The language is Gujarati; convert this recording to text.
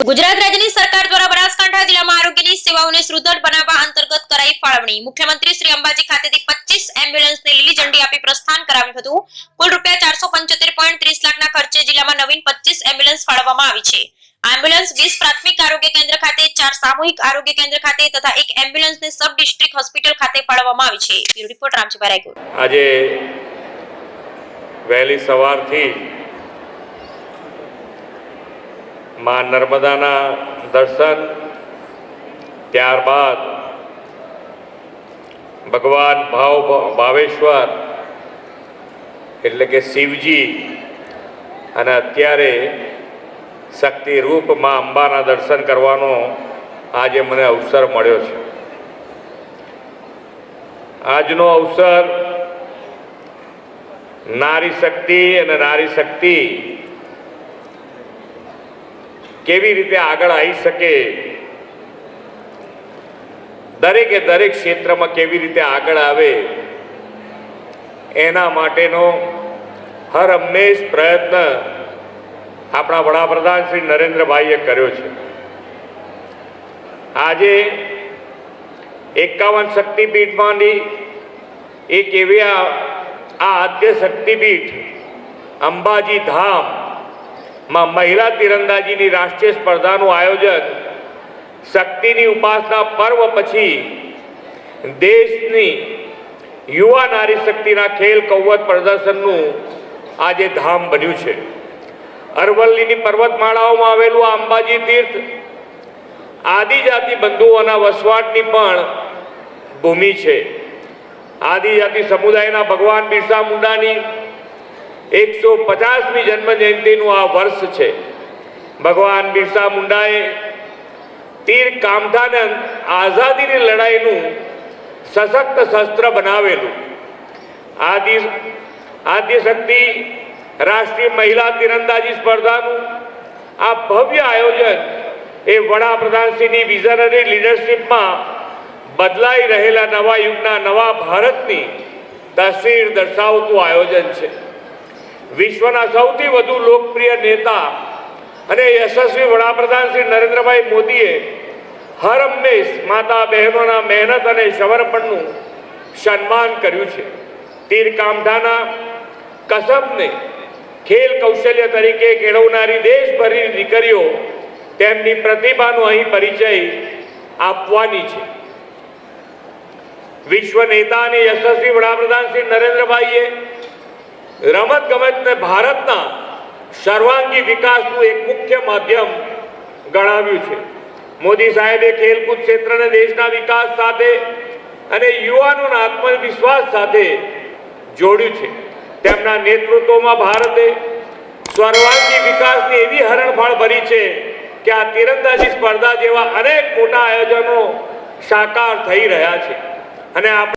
ગુજરાત રાજ્યની સરકાર દ્વારા બનાસકાંઠા જિલ્લામાં આરોગ્યની સેવાઓને સુદૃઢ બનાવવા અંતર્ગત કરાઈ ફાળવણી। મુખ્યમંત્રી શ્રી અંબાજી ખાતેથી 25 એમ્બ્યુલન્સને લીલી ઝંડી આપી પ્રસ્થાન કરાવ્યું હતું। કુલ રૂપિયા 475.30 લાખના ખર્ચે જિલ્લામાં નવીન 25 એમ્બ્યુલન્સ ફાળવવામાં આવી છે। આ એમ્બ્યુલન્સ 20 પ્રાથમિક આરોગ્ય કેન્દ્ર ખાતે, 4 સામૂહિક આરોગ્ય કેન્દ્ર ખાતે તથા 1 એમ્બ્યુલન્સને સબ ડિસ્ટ્રિક્ટ હોસ્પિટલ ખાતે ફાળવવામાં આવી છે। Bureau report Ramjibhai Raigor. આજે વહેલી સવારથી मां नर्मदाना दर्शन, त्यारबाद भगवान भावेश्वर એટલે કે શિવજી અને અત્યારે શક્તિ રૂપ માં અંબાના દર્શન કરવાનો આજે મને અવસર મળ્યો છે। આજનો અવસર નારી શક્તિ કેવી રીતે આગળ આવી શકે, દરેકે દરેક ક્ષેત્રમાં કેવી રીતે આગળ આવે એના માટેનો હર હંમેશ પ્રયત્ન આપણા વડાપ્રધાન શ્રી નરેન્દ્રભાઈએ કર્યો છે। આજે 51 શક્તિપીઠમાંની એક એવી આ આદ્ય શક્તિપીઠ અંબાજી ધામ માં મહિલા તીરંદાજીની રાષ્ટ્રીય સ્પર્ધાનું આયોજન શક્તિની ઉપાસના પર્વ પછી દેશની યુવા નારી શક્તિના ખેલ કૌવત પ્રદર્શનનું આજે ધામ બન્યું છે। અરવલ્લીની પર્વતમાળાઓમાં આવેલું આ અંબાજી તીર્થ આદિજાતિ બંધુઓના વસવાટની પણ ભૂમિ છે। આદિજાતિ સમુદાયના ભગવાન બિરસા મુંડાની 150મી જન્મ જયંતિનું આ વર્ષ છે। ભગવાન બિરસા મુંડાએ તીર કામઠાને આઝાદીની લડાઈનું સશક્ત શસ્ત્ર બનાવેલું। આદ્ય શક્તિ રાષ્ટ્રીય મહિલા તીરંદાજી સ્પર્ધાનું આ ભવ્ય આયોજન એ વડાપ્રધાનશ્રીની વિઝનરી લીડરશીપમાં બદલાઈ રહેલા નવા યુગના નવા ભારતની તસવીર દર્શાવતું આયોજન છે। વિશ્વના સૌથી વધુ લોકપ્રિય નેતા અને યશસ્વી વડાપ્રધાન શ્રી નરેન્દ્રભાઈ મોદીએ હર હંમેશ માતા બહેનોના મહેનત અને સમર્પણનું સન્માન કર્યું છે। તીર કામઠાના કસબને ખેલ કૌશલ્ય તરીકે કેળવનારી દેશભરની દીકરીઓ તેમની પ્રતિભાનો અહીં પરિચય આપવાની છે। વિશ્વ નેતા અને યશસ્વી વડાપ્રધાન શ્રી નરેન્દ્રભાઈએ રમતગમતને ભારતના સર્વાંગી વિકાસનું એક મુખ્ય માધ્યમ ગણાવ્યું છે। મોદી સાહેબે ખેલકૂદ ક્ષેત્રને દેશના વિકાસ સાથે અને યુવાનોના આત્મવિશ્વાસ સાથે જોડ્યું છે। તેમના નેતૃત્વમાં ભારતે સર્વાંગી વિકાસની એવી હરણફાળ ભરી છે કે આ તીરંદાજી સ્પર્ધા જેવા અનેક મોટા આયોજનો સાકાર થઈ રહ્યા છે અને